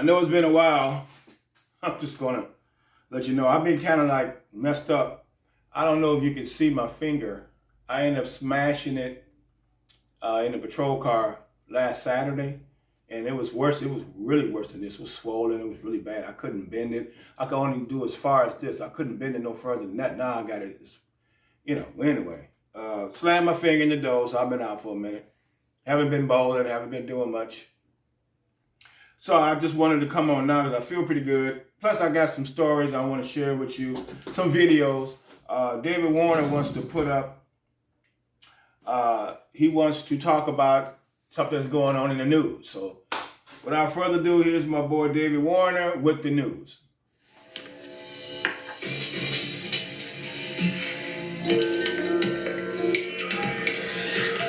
know it's been a while. I'm just gonna let you know I've been kind of like messed up. I don't know if you can see my finger. I ended up smashing it in the patrol car last Saturday, and it was worse. It was really worse than this. It was swollen. It was really bad. I couldn't bend it. I could only do as far as this. I couldn't bend it no further than that. Now I got it. Anyway, slammed my finger in the door, so I've been out for a minute. Haven't been bowling. Haven't been doing much. So I just wanted to come on now because I feel pretty good. Plus, I got some stories I want to share with you, some videos. David Warner wants to put up, he wants to talk about something that's going on in the news. So without further ado, here's my boy David Warner with the news.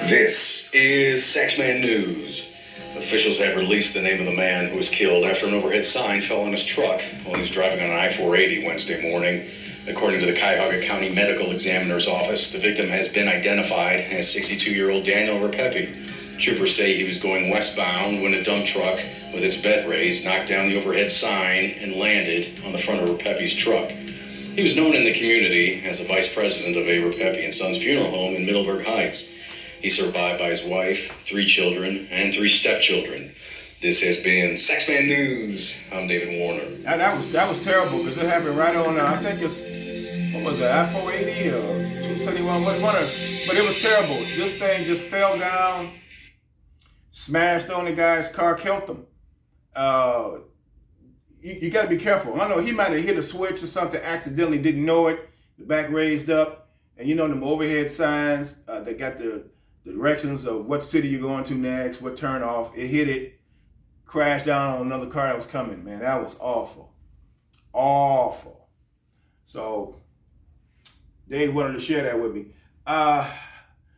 This is Saxman News. Officials have released the name of the man who was killed after an overhead sign fell on his truck while he was driving on I-480 Wednesday morning. According to the Cuyahoga County Medical Examiner's Office, the victim has been identified as 62-year-old Daniel Repepe. Troopers say he was going westbound when a dump truck with its bed raised knocked down the overhead sign and landed on the front of Repepe's truck. He was known in the community as the vice president of a Repepe & Sons funeral home in Middleburg Heights. He's survived by his wife, 3 children, and 3 stepchildren. This has been Saxman News. I'm David Warner. That was terrible because it happened right on, I think it's, what was it, I-480 or 271, but it was terrible. This thing just fell down, smashed on the guy's car, killed him. You got to be careful. I know he might have hit a switch or something, accidentally didn't know it, the back raised up, and you know them overhead signs, they got the directions of what city you're going to next, what turn off. It hit it, crashed down on another car that was coming. Man, that was awful. Awful. So, Dave wanted to share that with me.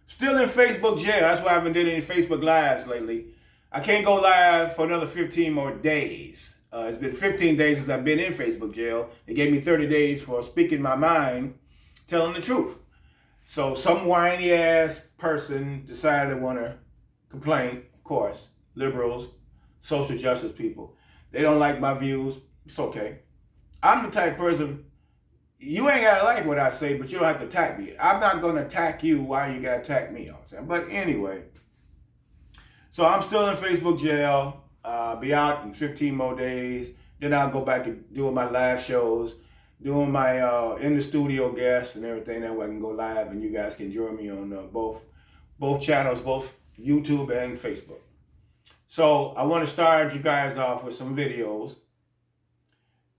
Still in Facebook jail. That's why I haven't did any Facebook Lives lately. I can't go live for another 15 more days. It's been 15 days since I've been in Facebook jail. They gave me 30 days for speaking my mind, telling the truth. So some whiny ass person decided to want to complain, of course, liberals, social justice people. They don't like my views. It's okay. I'm the type of person, you ain't got to like what I say, but you don't have to attack me. I'm not going to attack you while you got to attack me. But anyway, so I'm still in Facebook jail. Be out in 15 more days. Then I'll go back to doing my live shows, doing my in the studio guests and everything. That way I can go live and you guys can join me on both channels, both YouTube and Facebook. So I want to start you guys off with some videos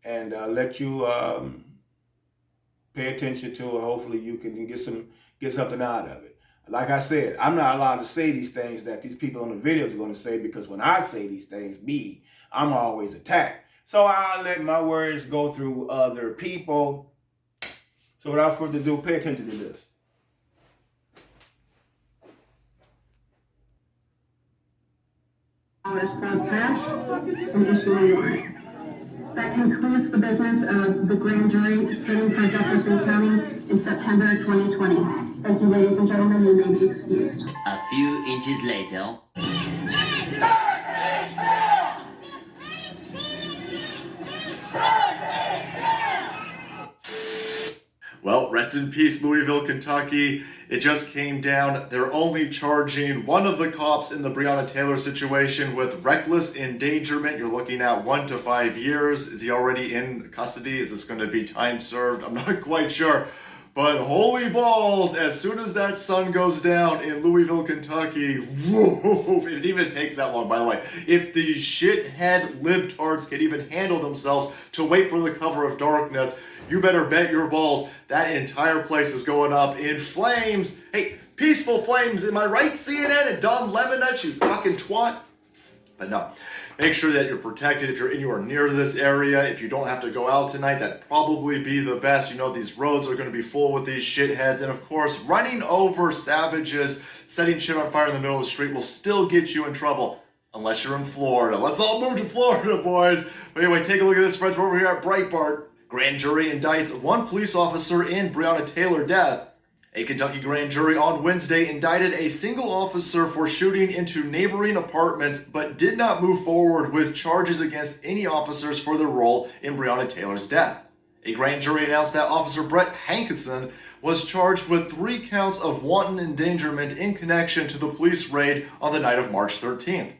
and let you pay attention to it. Hopefully you can get something out of it. Like I said, I'm not allowed to say these things that these people on the videos are going to say, because when I say these things, I'm always attacked. So I'll let my words go through other people. So without further ado, pay attention to this. From issuing warrant. That concludes the business of the grand jury sitting for Jefferson County in September 2020. Thank you, ladies and gentlemen. You may be excused. A few inches later. Well, rest in peace, Louisville, Kentucky. It just came down. They're only charging one of the cops in the Breonna Taylor situation with reckless endangerment. You're looking at 1 to 5 years. Is he already in custody? Is this going to be time served? I'm not quite sure. But holy balls, as soon as that sun goes down in Louisville, Kentucky, whoa, it even takes that long, by the way. If the shithead libtards can even handle themselves to wait for the cover of darkness, you better bet your balls that entire place is going up in flames. Hey, peaceful flames, am I right, CNN and Don Lemonette, you fucking twat? But no, make sure that you're protected if you're anywhere near this area. If you don't have to go out tonight, that'd probably be the best. You know, these roads are going to be full with these shitheads. And of course, running over savages, setting shit on fire in the middle of the street will still get you in trouble. Unless you're in Florida. Let's all move to Florida, boys. But anyway, take a look at this, friends. We're over here at Breitbart. Grand jury indicts one police officer in Breonna Taylor death A Kentucky grand jury on Wednesday indicted a single officer for shooting into neighboring apartments, but did not move forward with charges against any officers for their role in Breonna Taylor's death. A grand jury announced that Officer Brett Hankinson was charged with 3 counts of wanton endangerment in connection to the police raid on the night of March 13th.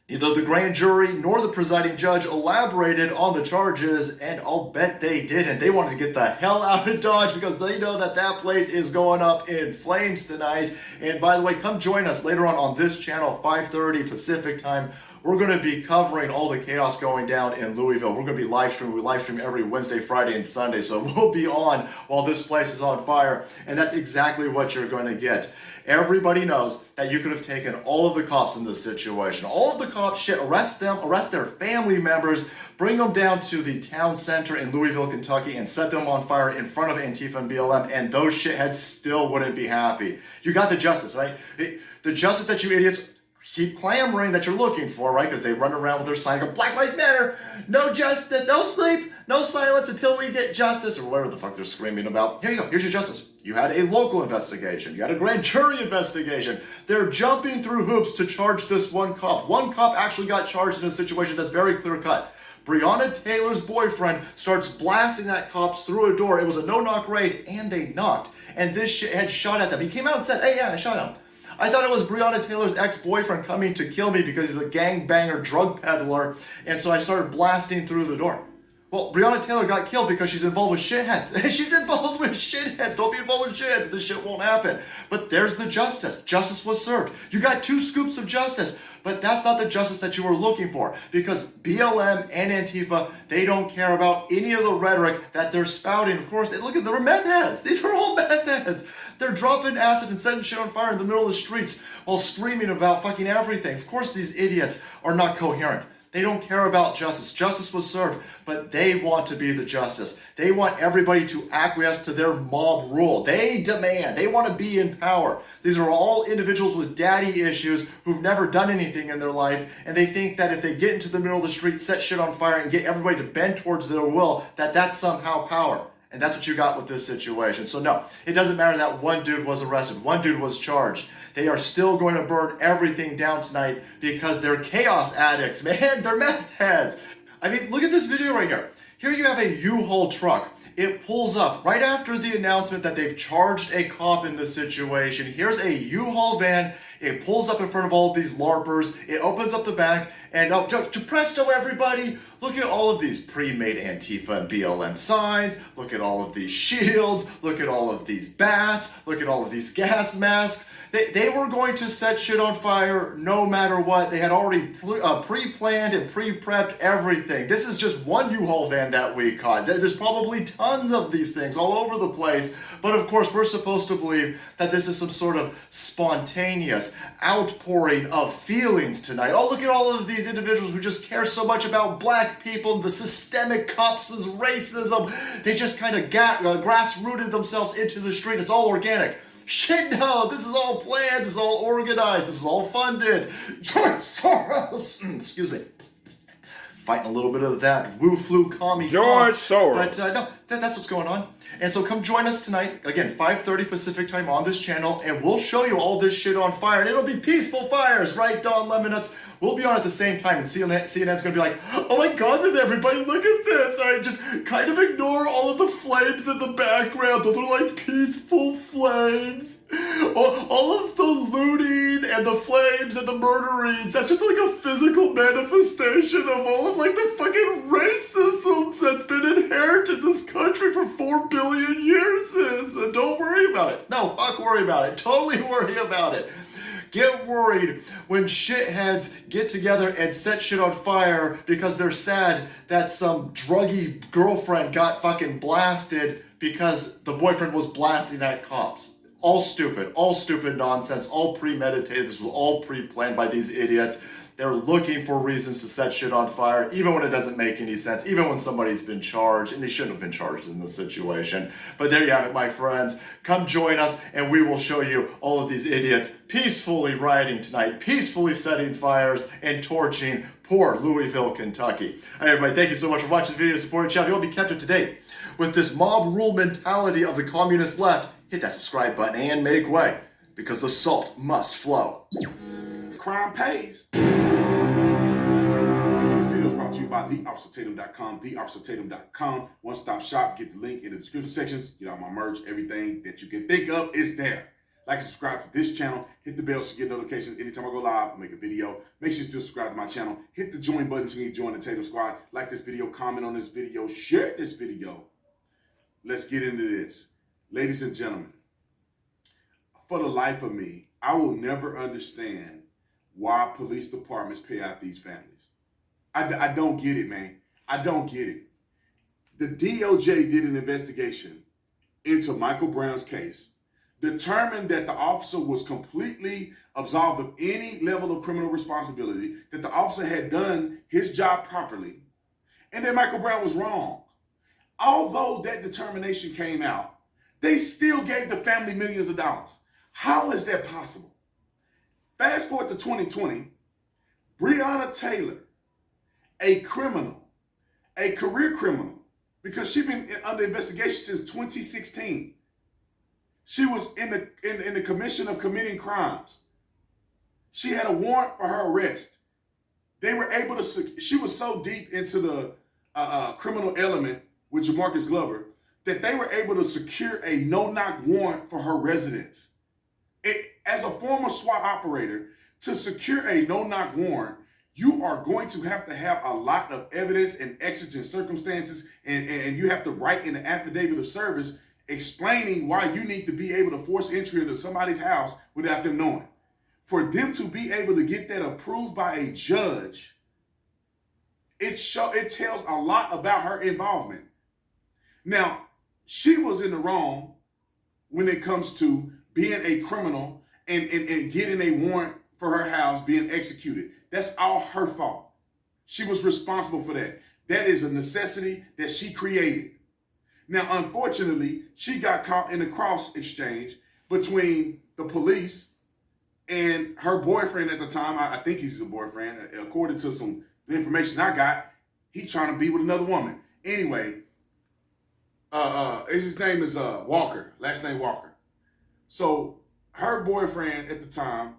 Neither the grand jury nor the presiding judge elaborated on the charges, and I'll bet they didn't. They wanted to get the hell out of Dodge because they know that that place is going up in flames tonight. And by the way, come join us later on this channel, 5:30 Pacific time. We're going to be covering all the chaos going down in Louisville. We're going to be live streaming. We live stream every Wednesday, Friday, and Sunday. So we'll be on while this place is on fire. And that's exactly what you're going to get. Everybody knows that you could have taken all of the cops in this situation. All of the cops, shit, arrest them, arrest their family members, bring them down to the town center in Louisville, Kentucky, and set them on fire in front of Antifa and BLM, and those shitheads still wouldn't be happy. You got the justice, right? The justice that you idiots keep clamoring that you're looking for, right? Because they run around with their sign, go, Black Lives Matter, no justice, no sleep, no silence until we get justice, or whatever the fuck they're screaming about. Here you go, here's your justice. You had a local investigation, you had a grand jury investigation. They're jumping through hoops to charge this one cop. One cop actually got charged in a situation that's very clear cut. Breonna Taylor's boyfriend starts blasting at cops through a door. It was a no-knock raid, and they knocked. And this shit had shot at them. He came out and said, hey, yeah, I shot him. I thought it was Breonna Taylor's ex-boyfriend coming to kill me because he's a gangbanger drug peddler, and so I started blasting through the door. Well, Breonna Taylor got killed because she's involved with shitheads. She's involved with shitheads. Don't be involved with shitheads. This shit won't happen. But there's the justice. Justice was served. You got 2 scoops of justice. But that's not the justice that you were looking for. Because BLM and Antifa, they don't care about any of the rhetoric that they're spouting. Of course, look at them, they're meth heads. These are all meth heads. They're dropping acid and setting shit on fire in the middle of the streets while screaming about fucking everything. Of course, these idiots are not coherent. They don't care about justice. Justice was served, but they want to be the justice. They want everybody to acquiesce to their mob rule. They demand. They want to be in power. These are all individuals with daddy issues who've never done anything in their life, and they think that if they get into the middle of the street, set shit on fire, and get everybody to bend towards their will, that that's somehow power. And that's what you got with this situation. So no, it doesn't matter that one dude was arrested, one dude was charged. They are still going to burn everything down tonight because they're chaos addicts, man. They're meth heads. I mean, look at this video right here. Here you have a U-Haul truck. It pulls up right after the announcement that they've charged a cop in this situation. Here's a U-Haul van. It pulls up in front of all of these LARPers. It opens up the back, and to presto, everybody, look at all of these pre-made Antifa and BLM signs. Look at all of these shields. Look at all of these bats. Look at all of these gas masks. They were going to set shit on fire no matter what. They had already pre-planned and pre-prepped everything. This is just one U-Haul van that we caught. There's probably tons of these things all over the place. But of course, we're supposed to believe that this is some sort of spontaneous outpouring of feelings tonight. Oh, look at all of these individuals who just care so much about black people and the systemic cops' racism. They just kind of grassrooted themselves into the street. It's all organic. Shit, no, this is all planned, this is all organized, this is all funded. George Soros, excuse me, fighting a little bit of that woo-flu commie. George Soros. But no, that's what's going on. And so come join us tonight, again, 5:30 Pacific time on this channel, and we'll show you all this shit on fire. And it'll be peaceful fires, right, Don Lemonuts? We'll be on at the same time, and CNN's going to be like, oh my god, everybody, look at this. All right, just kind of ignore all of the flames in the background. Those are like peaceful flames. All of the looting and the flames and the murderings, that's just like a physical manifestation of all of like the fucking racism that's been inherited in this country for 4 billion years. So don't worry about it. No, fuck worry about it. Totally worry about it. Get worried when shitheads get together and set shit on fire because they're sad that some druggy girlfriend got fucking blasted because the boyfriend was blasting at cops. All stupid nonsense, all premeditated. This was all pre-planned by these idiots. They're looking for reasons to set shit on fire, even when it doesn't make any sense, even when somebody's been charged, and they shouldn't have been charged in this situation. But there you have it, my friends. Come join us, and we will show you all of these idiots peacefully rioting tonight, peacefully setting fires, and torching poor Louisville, Kentucky. All right, everybody, thank you so much for watching the video, supporting the channel. If you want to be kept up to date with this mob rule mentality of the communist left, hit that subscribe button and make way, because the salt must flow. Crime pays. This video is brought to you by theofficertatum.com, theofficertatum.com. One-stop shop. Get the link in the description sections. Get all my merch. Everything that you can think of is there. Like and subscribe to this channel. Hit the bell so you get notifications anytime I go live or make a video. Make sure you still subscribe to my channel. Hit the join button so you can join the Tatum Squad. Like this video, comment on this video, share this video. Let's get into this. Ladies and gentlemen, for the life of me, I will never understand why police departments pay out these families. I don't get it, man. I don't get it. The DOJ did an investigation into Michael Brown's case, determined that the officer was completely absolved of any level of criminal responsibility, that the officer had done his job properly, and that Michael Brown was wrong. Although that determination came out, they still gave the family millions of dollars. How is that possible? Fast forward to 2020, Breonna Taylor, a criminal, a career criminal, because she's been under investigation since 2016. She was in the commission of committing crimes. She had a warrant for her arrest. They were able to, she was so deep into the criminal element with Jamarcus Glover that they were able to secure a no-knock warrant for her residence. As a former SWAT operator, to secure a no-knock warrant, you are going to have a lot of evidence and exigent circumstances, and you have to write in an affidavit of service explaining why you need to be able to force entry into somebody's house without them knowing. For them to be able to get that approved by a judge, it tells a lot about her involvement. Now, she was in the wrong when it comes to being a criminal and getting a warrant for her house being executed. That's all her fault. She was responsible for that. That is a necessity that she created. Now, unfortunately, she got caught in a cross exchange between the police and her boyfriend at the time. I think he's a boyfriend. According to some information I got, he's trying to be with another woman. Anyway, his name is Walker, last name Walker. So her boyfriend at the time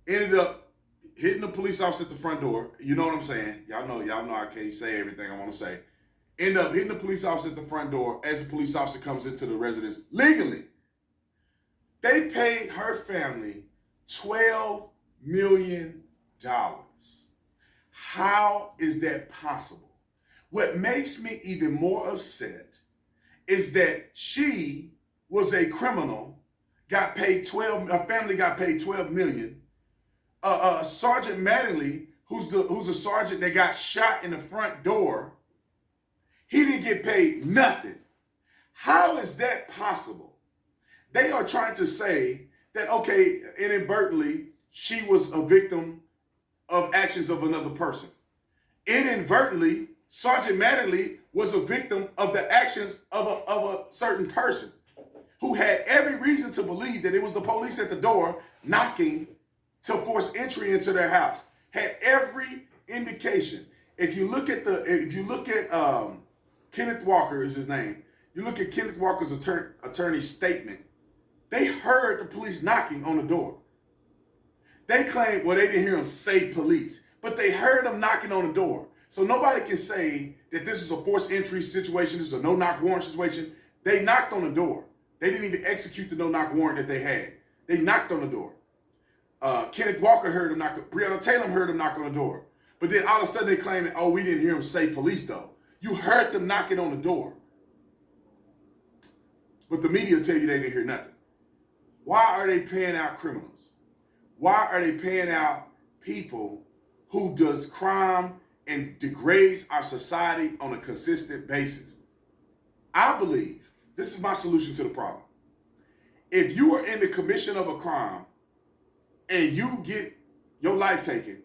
ended up hitting the police officer at the front door. You know what I'm saying? Y'all know I can't say everything I want to say. End up hitting the police officer at the front door as the police officer comes into the residence legally. They paid her family $12 million. How is that possible? What makes me even more upset is that she was a criminal, got paid her family got paid $12 million. Sergeant Mattingly, who's a sergeant that got shot in the front door, he didn't get paid nothing. How is that possible? They are trying to say that, okay, inadvertently, she was a victim of actions of another person. Inadvertently, Sergeant Mattingly was a victim of the actions of a certain person who had every reason to believe that it was the police at the door knocking to force entry into their house. Had every indication. If you look at Kenneth Walker is his name. You look at Kenneth Walker's attorney's statement. They heard the police knocking on the door. They claim, well, they didn't hear him say police, but they heard him knocking on the door. So nobody can say that this is a forced entry situation, this is a no-knock warrant situation. They knocked on the door. They didn't even execute the no-knock warrant that they had. They knocked on the door. Kenneth Walker heard him knock. Breonna Taylor heard him knock on the door. But then all of a sudden they claiming, oh, we didn't hear him say police though. You heard them knocking on the door. But the media tell you they didn't hear nothing. Why are they paying out criminals? Why are they paying out people who does crime and degrades our society on a consistent basis? I believe this is my solution to the problem. If you are in the commission of a crime and you get your life taken,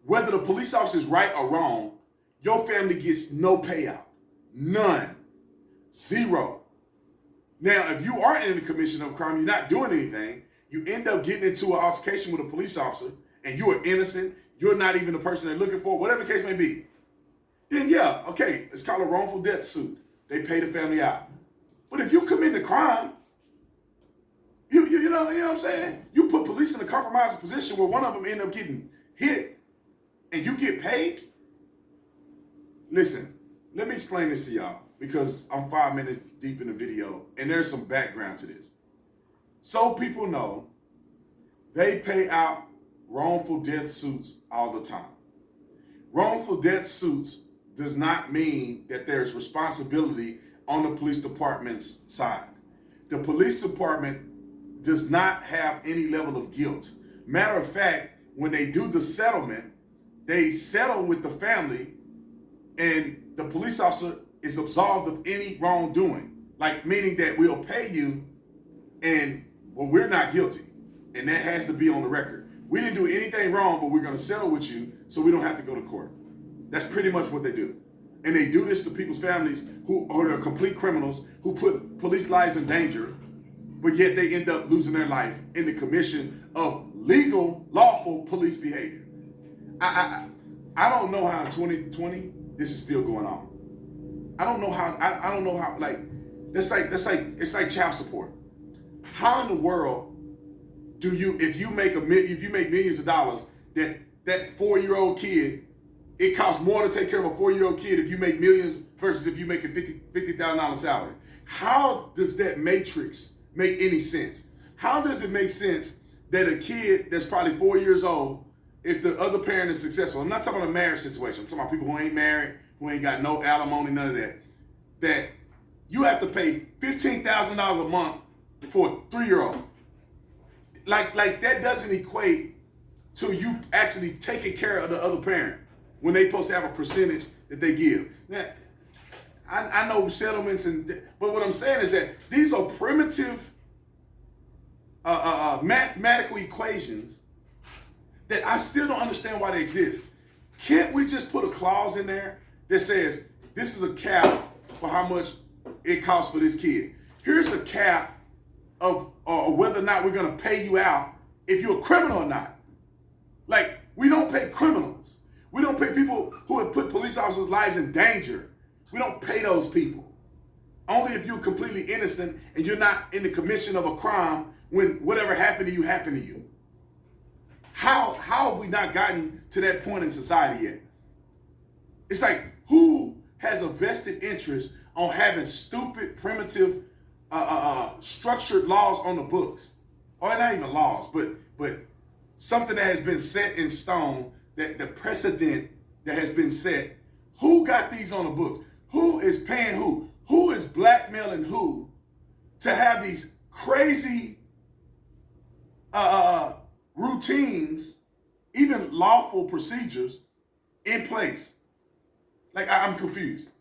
whether the police officer is right or wrong, your family gets no payout. None. Zero. Now, if you are in the commission of a crime, you're not doing anything, you end up getting into an altercation with a police officer, and you are innocent, you're not even the person they're looking for, whatever the case may be, then yeah, okay, it's called a wrongful death suit. They pay the family out. But if you commit a crime You know what I'm saying? You put police in a compromising position where one of them end up getting hit and you get paid. Listen, let me explain this to y'all because I'm 5 minutes deep in the video and there's some background to this. So people know, they pay out wrongful death suits all the time. Wrongful death suits does not mean that there's responsibility on the police department's side. The police department does not have any level of guilt. Matter of fact, when they do the settlement, they settle with the family and the police officer is absolved of any wrongdoing. Like, meaning that we'll pay you and, well, we're not guilty. And that has to be on the record. We didn't do anything wrong, but we're going to settle with you so we don't have to go to court. That's pretty much what they do. And they do this to people's families who are complete criminals, who put police lives in danger, but yet they end up losing their life in the commission of legal, lawful police behavior. I don't know how in 2020 this is still going on. I don't know how, like, it's like child support. How in the world do you, if you make millions of dollars, that 4-year-old kid, it costs more to take care of a 4-year-old kid if you make millions versus if you make a $50,000 salary? How does that matrix make any sense? How does it make sense that a kid that's probably 4 years old, if the other parent is successful, I'm not talking about a marriage situation, I'm talking about people who ain't married, who ain't got no alimony, none of that, that you have to pay $15,000 a month for a 3-year-old. Like that doesn't equate to you actually taking care of the other parent when they supposed to have a percentage that they give. Now, I know settlements, but what I'm saying is that these are primitive mathematical equations that I still don't understand why they exist. Can't we just put a clause in there that says this is a cap for how much it costs for this kid? Here's a cap of whether or not we're going to pay you out if you're a criminal or not. Like, we don't pay criminals. We don't pay people who have put police officers' lives in danger. We don't pay those people. Only if you're completely innocent and you're not in the commission of a crime when whatever happened to you happened to you. How have we not gotten to that point in society yet? It's like, who has a vested interest on having stupid, primitive, structured laws on the books? Or not even laws, but something that has been set in stone, that the precedent that has been set. Who got these on the books? Who is paying who? Who is blackmailing who to have these crazy routines, even lawful procedures in place? Like, I'm confused.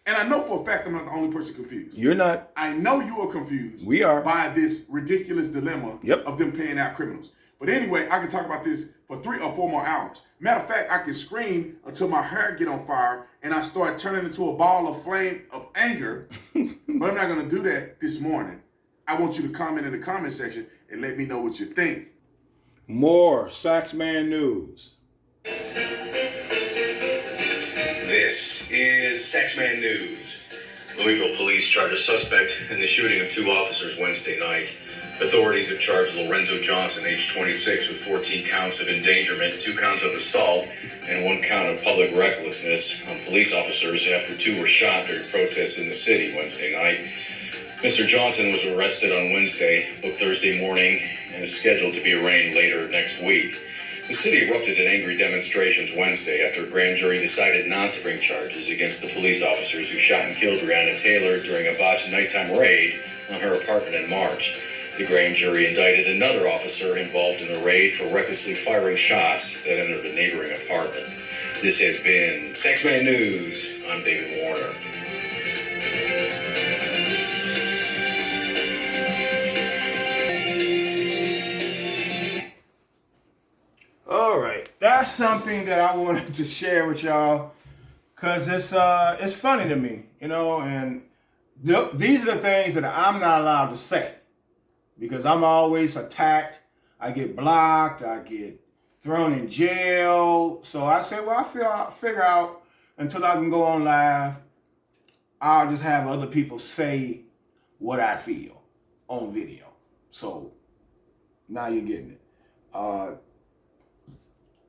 And I know for a fact I'm not the only person confused. You're not. I know you are confused. We are. By this ridiculous dilemma of them paying out criminals. But anyway, I can talk about this for 3 or 4 more hours. Matter of fact, I can scream until my hair get on fire and I start turning into a ball of flame of anger. But I'm not going to do that this morning. I want you to comment in the comment section and let me know what you think. More Saxman news. This is Saxman News. Louisville police charge a suspect in the shooting of 2 officers Wednesday night. Authorities have charged Lorenzo Johnson, age 26, with 14 counts of endangerment, 2 counts of assault, and 1 count of public recklessness on police officers after 2 were shot during protests in the city Wednesday night. Mr. Johnson was arrested on Wednesday, booked Thursday morning, and is scheduled to be arraigned later next week. The city erupted in angry demonstrations Wednesday after a grand jury decided not to bring charges against the police officers who shot and killed Breonna Taylor during a botched nighttime raid on her apartment in March. The grand jury indicted another officer involved in the raid for recklessly firing shots that entered a neighboring apartment. This has been Saxman News. I'm David Warner. All right, that's something that I wanted to share with y'all because it's funny to me, you know, and these are the things that I'm not allowed to say because I'm always attacked. I get blocked. I get thrown in jail. So I say, well, I figure out until I can go on live, I'll just have other people say what I feel on video. So now you're getting it. I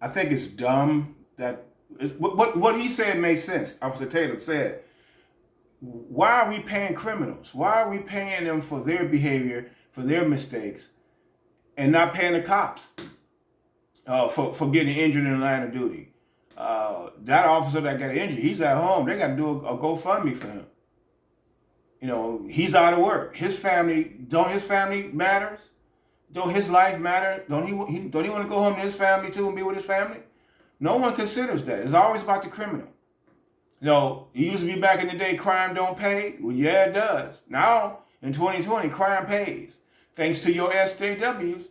think it's dumb that what he said made sense. Officer Tatum said, why are we paying criminals? Why are we paying them for their behavior, for their mistakes, and not paying the cops for getting injured in the line of duty? That officer that got injured, he's at home. They got to do a GoFundMe for him. You know, he's out of work. His family matters? Don't his life matter? Don't he want to go home to his family too and be with his family? No one considers that. It's always about the criminal. You know, it used to be back in the day, crime don't pay. Well, yeah, it does. Now, in 2020, crime pays. Thanks to your SJWs.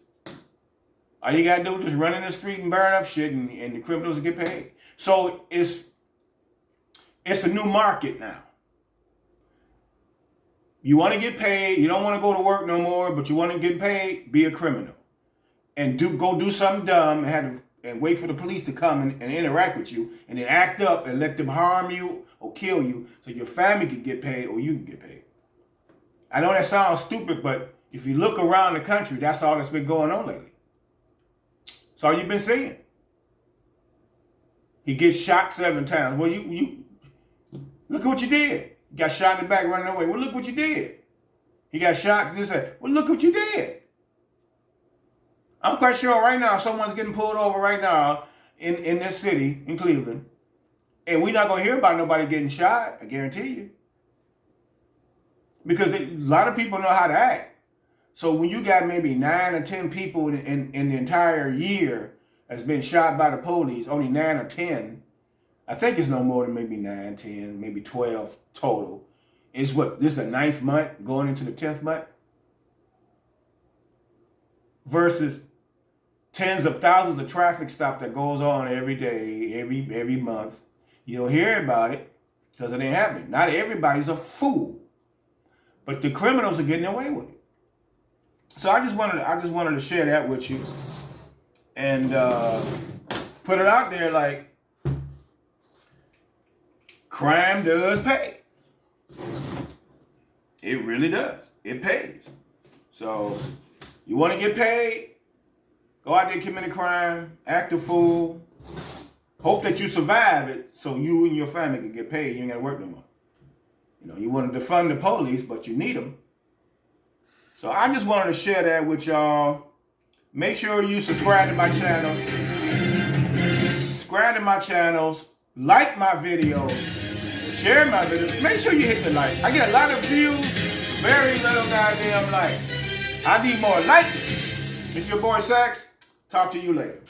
All you got to do is just run in the street and burn up shit, and the criminals will get paid. So it's a new market now. You want to get paid, you don't want to go to work no more, but you want to get paid, be a criminal. And go do something dumb and wait for the police to come and interact with you, and then act up and let them harm you or kill you so your family can get paid or you can get paid. I know that sounds stupid, but if you look around the country, that's all that's been going on lately. That's all you've been seeing. He gets shot 7 times. Well, you look at what you did. He got shot in the back running away. Well, look what you did. He got shot and just said, well, look what you did. I'm quite sure right now someone's getting pulled over right now in this city, in Cleveland, and we're not going to hear about nobody getting shot, I guarantee you. Because a lot of people know how to act. So when you got maybe 9 or 10 people in the entire year that's been shot by the police, only 9 or 10, I think it's no more than maybe 9, 10, maybe 12 total. It's what, this is the 9th month going into the 10th month? Versus tens of thousands of traffic stops that goes on every day, every month. You don't hear about it because it ain't happening. Not everybody's a fool, but the criminals are getting away with it. So I just wanted to share that with you and put it out there like crime does pay. It really does. It pays. So you want to get paid? Go out there, commit a crime, act a fool, hope that you survive it so you and your family can get paid. You ain't got to work no more. You know, you want to defund the police, but you need them. So I just wanted to share that with y'all. Make sure you subscribe to my channels. Subscribe to my channels. Like my videos. Share my videos. Make sure you hit the like. I get a lot of views, very little goddamn likes. I need more likes. It's your boy Sax. Talk to you later.